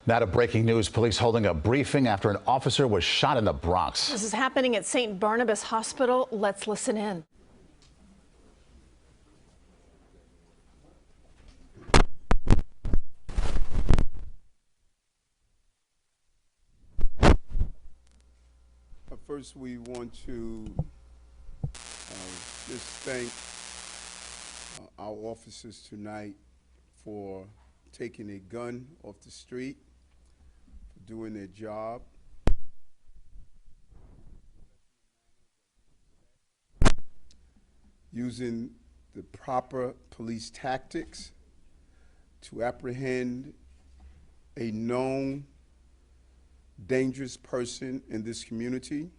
Now to breaking news. Police holding a briefing after an officer was shot in the Bronx. This is happening at St. Barnabas Hospital. Let's listen in. First, we want to just thank our officers tonight for taking a gun off the street, for doing their job. Using the proper police tactics to apprehend a known dangerous person in this community.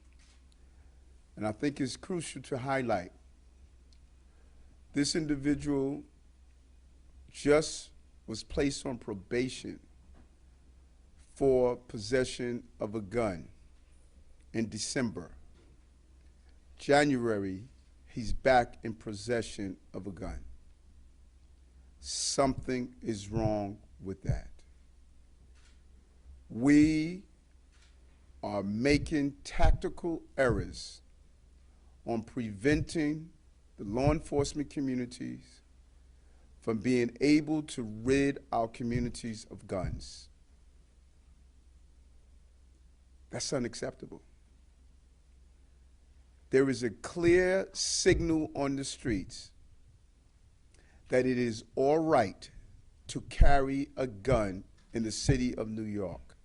And I think it's crucial to highlight this individual just was placed on probation for possession of a gun in December. January, he's back in possession of a gun. Something is wrong with that. We are making tactical errors on preventing the law enforcement communities from being able to rid our communities of guns. That's unacceptable. There is a clear signal on the streets that it is all right to carry a gun in the city of New York.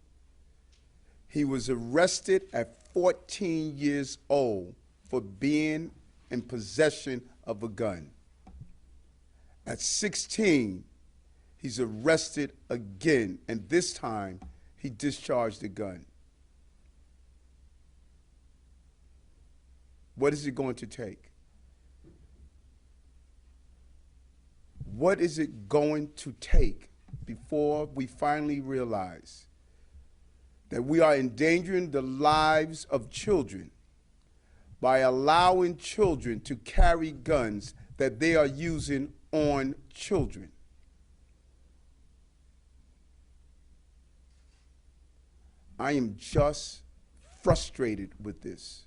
He was arrested at 14 years old for being in possession of a gun. At 16, he's arrested again, and this time he discharged the gun. What is it going to take? What is it going to take before we finally realize that we are endangering the lives of children by allowing children to carry guns that they are using on children? I am just frustrated with this.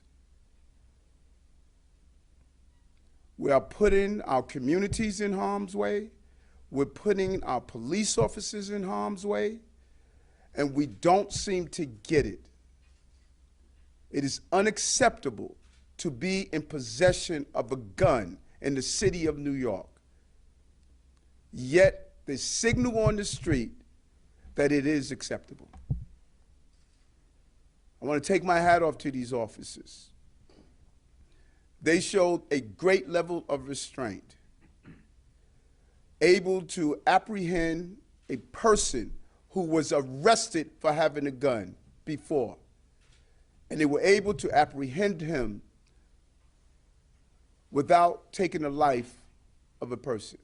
We are putting our communities in harm's way. We're putting our police officers in harm's way, and we don't seem to get it. It is unacceptable to be in possession of a gun in the city of New York. Yet there's signal on the street that it is acceptable. I want to take my hat off to these officers. They showed a great level of restraint, able to apprehend a person who was arrested for having a gun before. And they were able to apprehend him without taking the life of a person.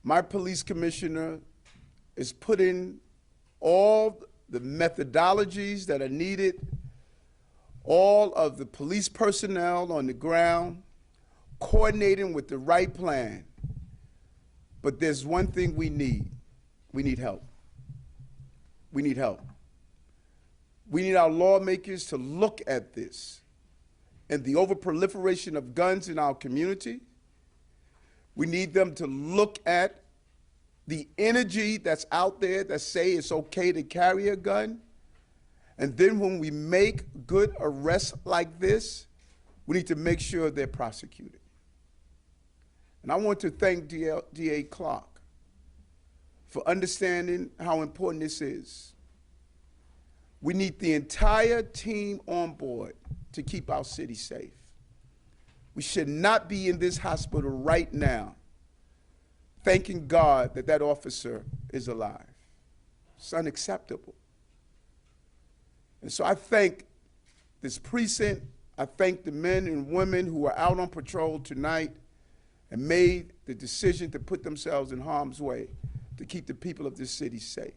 My police commissioner is putting all the methodologies that are needed, all of the police personnel on the ground, coordinating with the right plan. But there's one thing we need. We need help. We need help. We need our lawmakers to look at this and the overproliferation of guns in our community. We need them to look at the energy that's out there that say it's okay to carry a gun. And then when we make good arrests like this, we need to make sure they're prosecuted. And I want to thank DA Clark for understanding how important this is. We need the entire team on board to keep our city safe. We should not be in this hospital right now thanking God that that officer is alive. It's unacceptable. And so I thank this precinct. I thank the men and women who are out on patrol tonight and made the decision to put themselves in harm's way to keep the people of this city safe.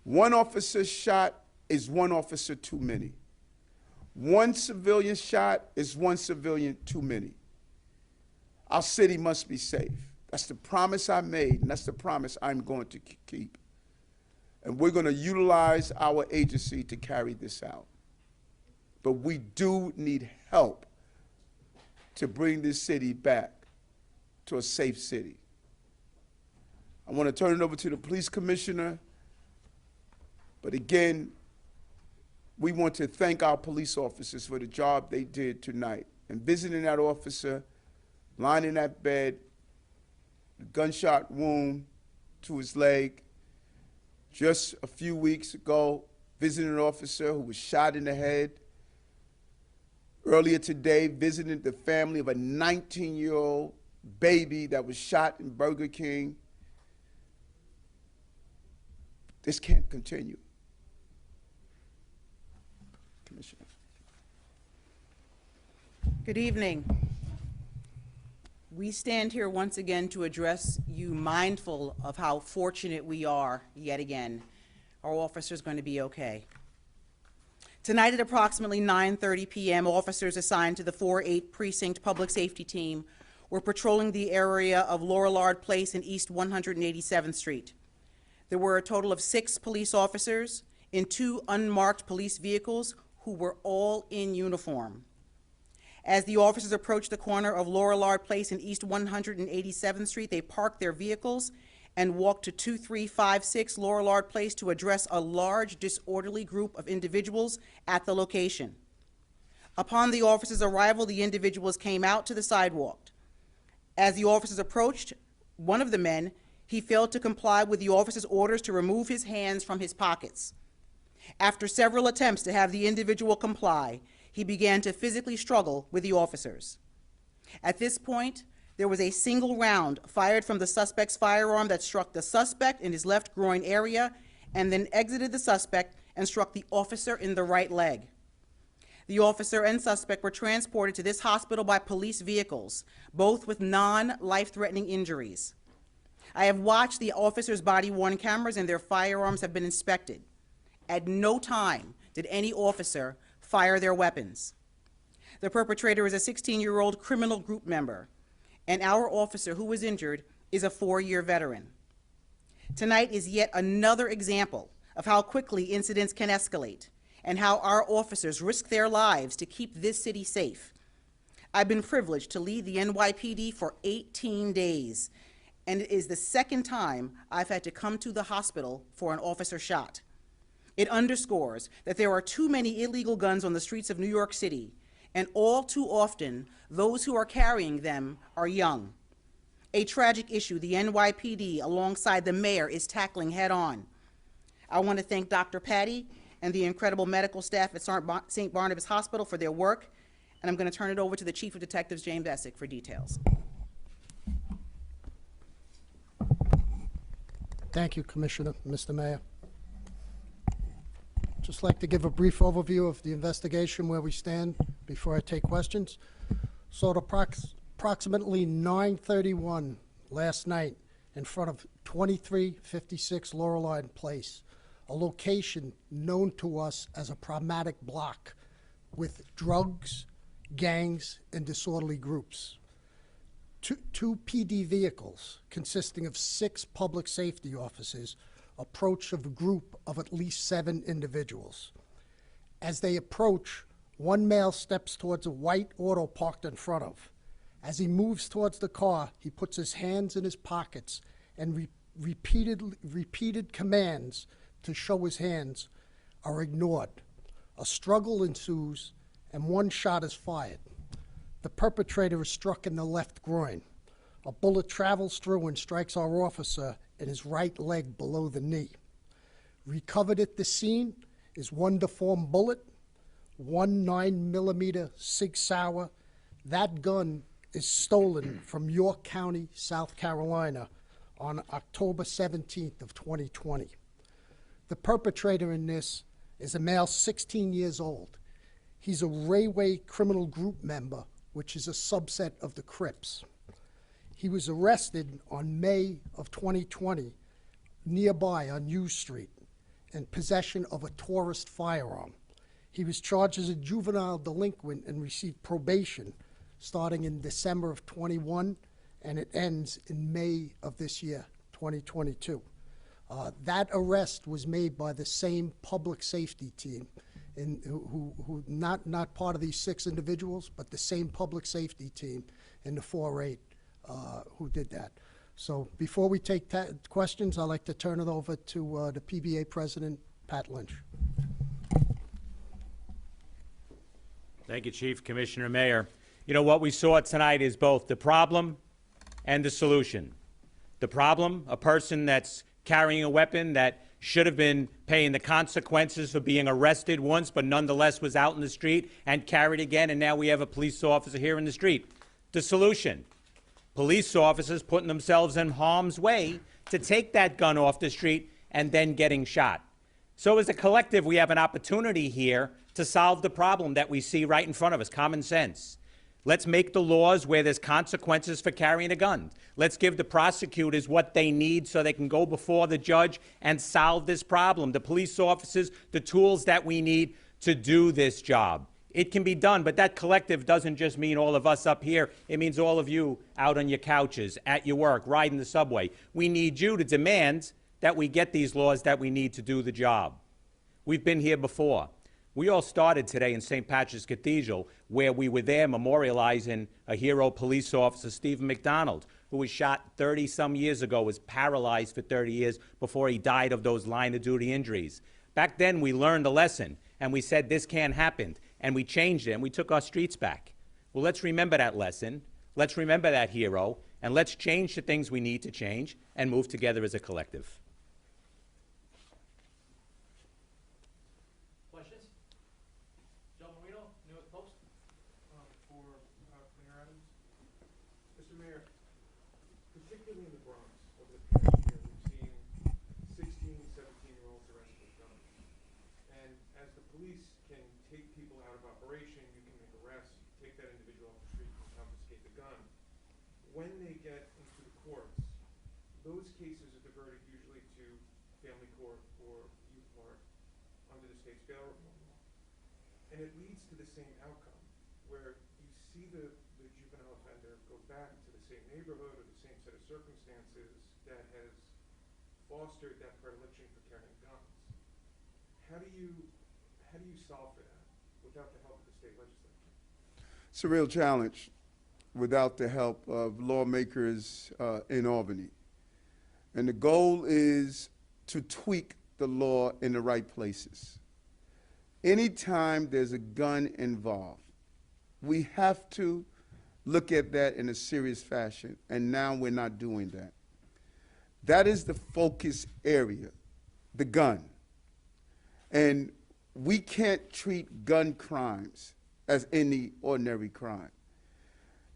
One officer shot is one officer too many. One civilian shot is one civilian too many. Our city must be safe. That's the promise I made, and that's the promise I'm going to keep. And we're going to utilize our agency to carry this out. But we do need help to bring this city back to a safe city. I want to turn it over to the police commissioner. But again, we want to thank our police officers for the job they did tonight. And visiting that officer, lying in that bed, a gunshot wound to his leg. Just a few weeks ago, visiting an officer who was shot in the head. Earlier today, visiting the family of a 19-year-old baby that was shot in Burger King. This can't continue. Commissioner. Good evening. We stand here once again to address you, mindful of how fortunate we are yet again. Our officers going to be okay. Tonight at approximately 9:30 p.m., officers assigned to the 4-8 Precinct Public Safety Team were patrolling the area of Lorillard Place and East 187th Street. There were a total of 6 police officers in 2 unmarked police vehicles who were all in uniform. As the officers approached the corner of Lorillard Place and East 187th Street, they parked their vehicles and walked to 2356 Lorillard Place to address a large disorderly group of individuals at the location. Upon the officers' arrival, the individuals came out to the sidewalk. As the officers approached one of the men, he failed to comply with the officer's orders to remove his hands from his pockets. After several attempts to have the individual comply, he began to physically struggle with the officers. At this point, there was a single round fired from the suspect's firearm that struck the suspect in his left groin area and then exited the suspect and struck the officer in the right leg. The officer and suspect were transported to this hospital by police vehicles, both with non-life-threatening injuries. I have watched the officers' body-worn cameras and their firearms have been inspected. At no time did any officer fire their weapons. The perpetrator is a 16-year-old criminal group member, and our officer who was injured is a 4-year veteran. Tonight is yet another example of how quickly incidents can escalate and how our officers risk their lives to keep this city safe. I've been privileged to lead the NYPD for 18 days, and it is the second time I've had to come to the hospital for an officer shot. It underscores that there are too many illegal guns on the streets of New York City, and all too often, those who are carrying them are young. A tragic issue the NYPD, alongside the mayor, is tackling head-on. I want to thank Dr. Patty and the incredible medical staff at St. Barnabas Hospital for their work, and I'm going to turn it over to the Chief of Detectives, James Essick, for details. Thank you, Commissioner, Mr. Mayor. Just like to give a brief overview of the investigation where we stand before I take questions. So at approximately 9:31 last night in front of 2356 Lorillard Place, a location known to us as a problematic block with drugs, gangs, and disorderly groups. Two PD vehicles consisting of 6 public safety officers approach of a group of at least 7 individuals. As they approach, one male steps towards a white auto parked in front of. As he moves towards the car, he puts his hands in his pockets and repeated commands to show his hands are ignored. A struggle ensues and one shot is fired. The perpetrator is struck in the left groin. A bullet travels through and strikes our officer in his right leg below the knee. Recovered at the scene is one deformed bullet, one 9mm Sig Sauer. That gun is stolen from York County, South Carolina on October 17th of 2020. The perpetrator in this is a male 16 years old. He's a Railway criminal group member, which is a subset of the Crips. He was arrested on May of 2020 nearby on U Street in possession of a tourist firearm. He was charged as a juvenile delinquent and received probation starting in December of 21 and it ends in May of this year, 2022. That arrest was made by the same public safety team, who not part of these 6 individuals, but the same public safety team in the 4-8 who did that. So before we take questions, I'd like to turn it over to the PBA President, Pat Lynch. Thank you, Chief, Commissioner, Mayor. You know, what we saw tonight is both the problem and the solution. The problem, a person that's carrying a weapon that should have been paying the consequences for being arrested once, but nonetheless was out in the street and carried again, and now we have a police officer here in the street. The solution, police officers putting themselves in harm's way to take that gun off the street and then getting shot. So as a collective, we have an opportunity here to solve the problem that we see right in front of us, common sense. Let's make the laws where there's consequences for carrying a gun. Let's give the prosecutors what they need so they can go before the judge and solve this problem. The police officers, the tools that we need to do this job. It can be done, but that collective doesn't just mean all of us up here. It means all of you out on your couches, at your work, riding the subway. We need you to demand that we get these laws that we need to do the job. We've been here before. We all started today in St. Patrick's Cathedral, where we were there memorializing a hero police officer, Stephen McDonald, who was shot 30-some years ago, was paralyzed for 30 years before he died of those line-of-duty injuries. Back then, we learned a lesson, and we said this can't happen, and we changed it, and we took our streets back. Well, let's remember that lesson, let's remember that hero, and let's change the things we need to change and move together as a collective. Mr. Mayor, particularly in the Bronx, over the past year, we've seen 16, 17-year-olds arrested with guns. And as the police can take people out of operation, you can make arrests, take that individual off the street and confiscate the gun. When they get into the courts, those cases are diverted usually to family court or youth court under the state's bail reform law. And it leads to the same outcome, where you see the juvenile offender go back to the same neighborhood or the same set of circumstances that has fostered that predilection for carrying guns. How do you solve for that without the help of the state legislature? It's a real challenge without the help of lawmakers in Albany. And the goal is to tweak the law in the right places. Anytime there's a gun involved, we have to look at that in a serious fashion, and now we're not doing that. That is the focus area, the gun. And we can't treat gun crimes as any ordinary crime.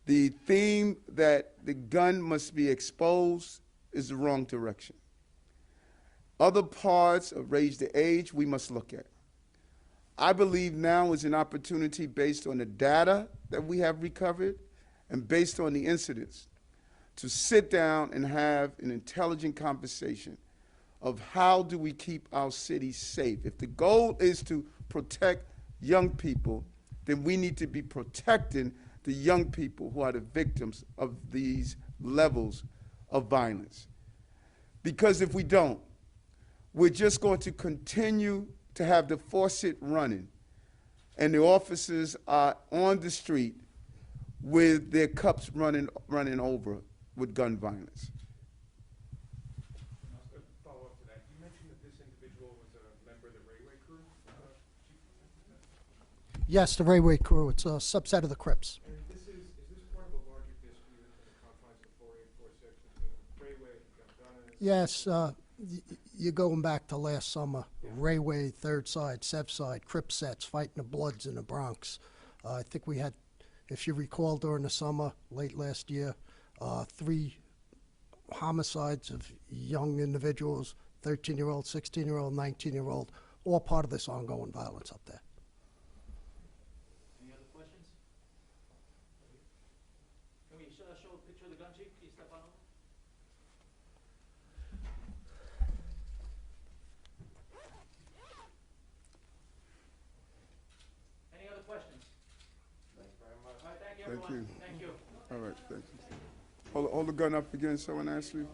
The theme that the gun must be exposed is the wrong direction. Other parts of raise the age we must look at. I believe now is an opportunity based on the data that we have recovered and based on the incidents to sit down and have an intelligent conversation of how do we keep our cities safe. If the goal is to protect young people, then we need to be protecting the young people who are the victims of these levels of violence. Because if we don't, we're just going to continue to have the faucet running, and the officers are on the street with their cups running over with gun violence. A follow-up to that, you mentioned that this individual was a member of the Railway crew. Yes, the Railway crew. It's a subset of the Crips. And is this part of a larger dispute in the confines of 4846 between Railway and Gun? Yes, you're going back to last summer. Yeah. Railway, Third Side, Sev Side, Crip sets fighting the Bloods in the Bronx. I think we had, if you recall, during the summer, late last year, 3 homicides of young individuals, 13-year-old, 16-year-old, 19-year-old, all part of this ongoing violence up there. Any other questions? Can we show a picture of the gun, Chief? Can you step on over? Any other questions? Thanks very much. All right, thank you, everyone. Thank you. Thank you. All right, thank you. Hold Hold the gun up again, someone asked you.